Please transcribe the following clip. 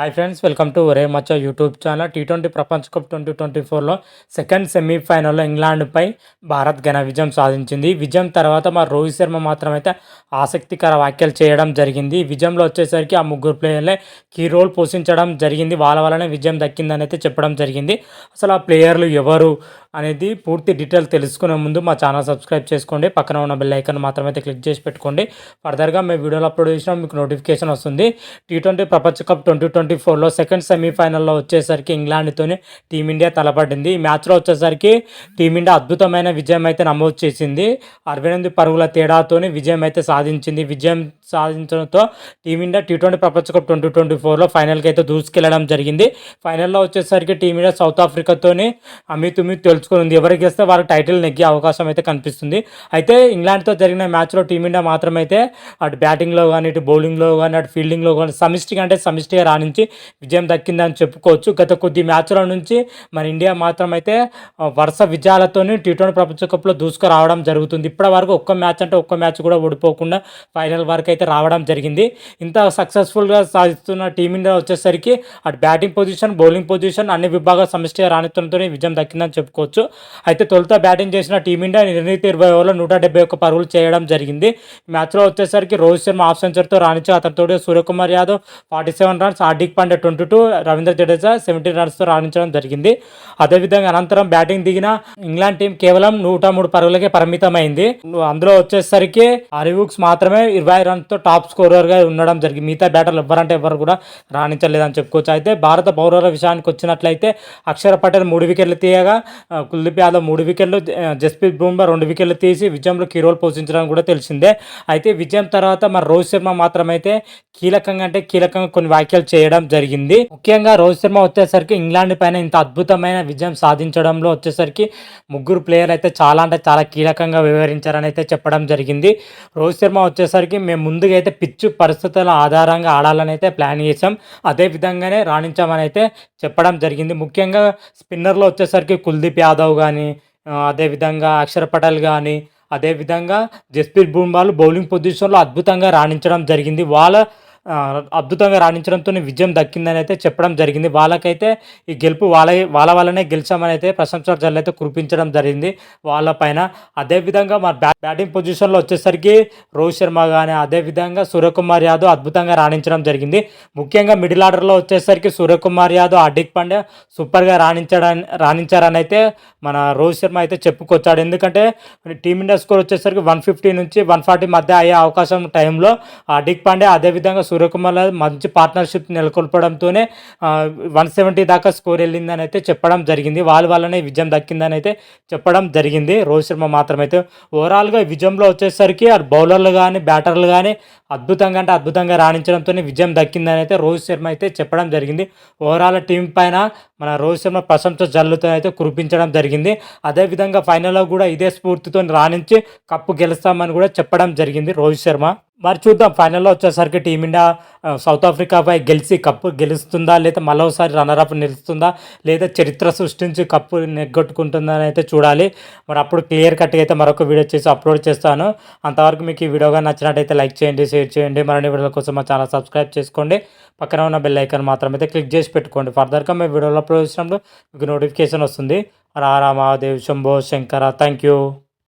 Hi friends, welcome to ఒరే మచ్చా YouTube channel. T20 ప్రపంచ cup 2024లో second సెమీఫైనల్లో ఇంగ్లాండ్పై భారత్ ఘన విజయం సాధించింది. విజయం తర్వాత మా రోహిత్ శర్మ మాత్రమైతే ఆసక్తికర వ్యాఖ్యలు చేయడం జరిగింది. విజయంలో వచ్చేసరికి ఆ ముగ్గురు ప్లేయర్లే కీ రోల్ పోషించడం జరిగింది. వాళ్ళ వల్లనే విజయం దక్కిందని అయితే చెప్పడం జరిగింది. అసలు ఆ ప్లేయర్లు ఎవరు అనేది పూర్తి డీటెయిల్ తెలుసుకునే ముందు మా ఛానల్ సబ్స్క్రైబ్ చేసుకోండి. పక్కన ఉన్న బెల్ ఐకాన్ మాత్రమైతే క్లిక్ చేసి పెట్టుకోండి. ఫర్దర్గా మేము వీడియోలు అప్లోడ్ చేసినా మీకు నోటిఫికేషన్ వస్తుంది. టీ20 ప్రపంచ కప్ 2024లో సెకండ్ సెమీఫైనల్లో వచ్చేసరికి ఇంగ్లాండ్తోనే టీమిండియా తలపడింది. ఈ మ్యాచ్లో వచ్చేసరికి టీమిండియా అద్భుతమైన విజయం అయితే నమోదు చేసింది. 68 పరుగుల తేడాతోనే విజయం అయితే సాధించింది. విజయం సాధించడంతో టీమిండియా టీ20 ప్రపంచ కప్ 2024లో ఫైనల్కి అయితే దూసుకెళ్లడం జరిగింది. ఫైనల్లో వచ్చేసరికి టీమిండియా సౌత్ ఆఫ్రికాతోనే అమితుమి తెలుసుకుంది. ఎవరికి గెలిస్తే వారికి టైటిల్ నెగ్గే అవకాశం అయితే కనిపిస్తుంది. అయితే ఇంగ్లాండ్తో జరిగిన మ్యాచ్లో టీమిండియా మాత్రమైతే అటు బ్యాటింగ్లో కానీ ఇటు బౌలింగ్లో కానీ అటు ఫీల్డింగ్లో కానీ సమిష్టిగా రాణించి విజయం దక్కిందని చెప్పుకోవచ్చు. గత కొద్ది మ్యాచ్ల నుంచి మన ఇండియా మాత్రమైతే వరుస విజయాలతోనే టీ20 ప్రపంచ కప్లో దూసుకురావడం జరుగుతుంది. ఇప్పటి వరకు ఒక్క మ్యాచ్ కూడా ఓడిపోకుండా ఫైనల్ వరకు అయితే రావడం జరిగింది. ఇంత సక్సెస్ఫుల్గా సాధిస్తున్న టీమిండియా వచ్చేసరికి అటు బ్యాటింగ్ పొజిషన్, బౌలింగ్ పొజిషన్ అన్ని విభాగాలు సమిష్టిగా రాణించడంతోనే విజయం దక్కిందని చెప్పుకోవచ్చు. అయితే తొలుత బ్యాటింగ్ చేసిన టీమిండియా 20 ఓవర్లో 171 పరుగులు చేయడం జరిగింది. మ్యాచ్లో వచ్చేసరికి రోహిత్ శర్మ హాఫ్ సెంచరీతో రాణించి అతనితో సూర్యకుమార్ యాదవ్ 47 రన్స్, హార్దిక్ పాండ్యా 22, రవీంద్ర జడేజా 17 రన్స్తో రాణించడం జరిగింది. అదేవిధంగా అనంతరం బ్యాటింగ్ దిగిన ఇంగ్లాండ్ టీం కేవలం 103 పరుగులకే పరిమితమైంది. అందులో వచ్చేసరికి హారీవుడ్స్ మాత్రమే 20 రన్స్తో టాప్ స్కోరర్గా ఉండడం జరిగింది. మిగతా బ్యాటర్లు ఎవరు కూడా రాణించలేదని చెప్పుకోవచ్చు. అయితే భారత బౌలర్ల విషయానికి వచ్చినట్లయితే అక్షర్ పటేల్ 3 వికెట్లు తీయగా, కుల్దీప్ యాదవ్ 3 వికెట్లు, జస్ప్రీత్ బుమ్రా 2 వికెట్లు తీసి విజయంలో కీ రోల్ పోషించడం కూడా తెలిసిందే. అయితే విజయం తర్వాత మరి రోహిత్ శర్మ మాత్రమైతే కీలకంగా కొన్ని వ్యాఖ్యలు చేయడం జరిగింది. ముఖ్యంగా రోహిత్ శర్మ వచ్చేసరికి ఇంగ్లాండ్ పైన ఇంత అద్భుతమైన విజయం సాధించడంలో వచ్చేసరికి ముగ్గురు ప్లేయర్ అయితే చాలా కీలకంగా వ్యవహరించారని అయితే చెప్పడం జరిగింది. రోహిత్ శర్మ వచ్చేసరికి మేము ముందుగా అయితే పిచ్చు పరిస్థితుల ఆధారంగా ఆడాలని అయితే ప్లాన్ చేసాం, అదే విధంగానే రాణించామని అయితే చెప్పడం జరిగింది. ముఖ్యంగా స్పిన్నర్లో వచ్చేసరికి కుల్దీప్ యాదవ్ కానీ, అదేవిధంగా అక్షర్ పటేల్ కానీ, అదేవిధంగా జస్ప్రీత్ బుమ్రాలు బౌలింగ్ పొజిషన్లో అద్భుతంగా రాణించడం జరిగింది. అద్భుతంగా రాణించడంతో విజయం దక్కిందని అయితే చెప్పడం జరిగింది. వాళ్ళకైతే ఈ గెలుపు వాళ్ళ వల్లనే గెలిచామని అయితే ప్రశంసల జల్లు అయితే కురిపించడం జరిగింది వాళ్ళపైన. అదేవిధంగా మన బ్యాటింగ్ పొజిషన్లో వచ్చేసరికి రోహిత్ శర్మ కానీ, అదేవిధంగా సూర్యకుమార్ యాదవ్ అద్భుతంగా రాణించడం జరిగింది. ముఖ్యంగా మిడిల్ ఆర్డర్లో వచ్చేసరికి సూర్యకుమార్ యాదవ్, హార్దిక్ పాండ్యా సూపర్గా రాణించారని అయితే మన రోహిత్ శర్మ అయితే చెప్పుకొచ్చాడు. ఎందుకంటే టీమిండియా స్కోర్ వచ్చేసరికి 150 నుంచి 140 మధ్య అయ్యే అవకాశం టైంలో హార్దిక్ పాండ్యా అదేవిధంగా సూర్యకుమార్ మంచి పార్ట్నర్షిప్ నెలకొల్పడంతోనే 170 దాకా స్కోర్ వెళ్ళిందని అయితే చెప్పడం జరిగింది. వాళ్ళ వల్లనే విజయం దక్కిందని అయితే చెప్పడం జరిగింది రోహిత్ శర్మ మాత్రమైతే. ఓవరాల్గా విజయంలో వచ్చేసరికి ఆ బౌలర్లు కానీ బ్యాటర్లు కానీ అద్భుతంగా రాణించడంతో విజయం దక్కిందని అయితే రోహిత్ శర్మ అయితే చెప్పడం జరిగింది. ఓవరాల్ టీం పైన మన రోహిత్ శర్మ ప్రశంస జల్లుతో అయితే కురిపించడం జరిగింది. అదేవిధంగా ఫైనల్లో కూడా ఇదే స్ఫూర్తితో రాణించి కప్పు గెలుస్తామని కూడా చెప్పడం జరిగింది రోహిత్ శర్మ. మరి చూద్దాం ఫైనల్లో వచ్చేసరికి టీమిండియా సౌత్ ఆఫ్రికాపై గెలిచి కప్పు గెలుస్తుందా, లేదా మరోసారి రన్నరప్ నిలుస్తుందా, లేదా చరిత్ర సృష్టించి కప్పు నెగ్గొట్టుకుంటుందని అయితే చూడాలి. మరి అప్పుడు క్లియర్ కట్గా అయితే మరొక వీడియో చేసి అప్లోడ్ చేస్తాను. అంతవరకు మీకు ఈ వీడియోగా నచ్చినట్టయితే లైక్ చేయండి, షేర్ చేయండి. మరిన్ని వీడియోల కోసం మా ఛానల్ సబ్స్క్రైబ్ చేసుకోండి. పక్కన ఉన్న బెల్ ఐకాన్ మాత్రమైతే క్లిక్ చేసి పెట్టుకోండి. ఫర్దర్గా మేము వీడియోలో అప్లోడ్ చేసినప్పుడు మీకు నోటిఫికేషన్ వస్తుంది. రారా మహాదేవ్ శంభో శంకర. Thank you.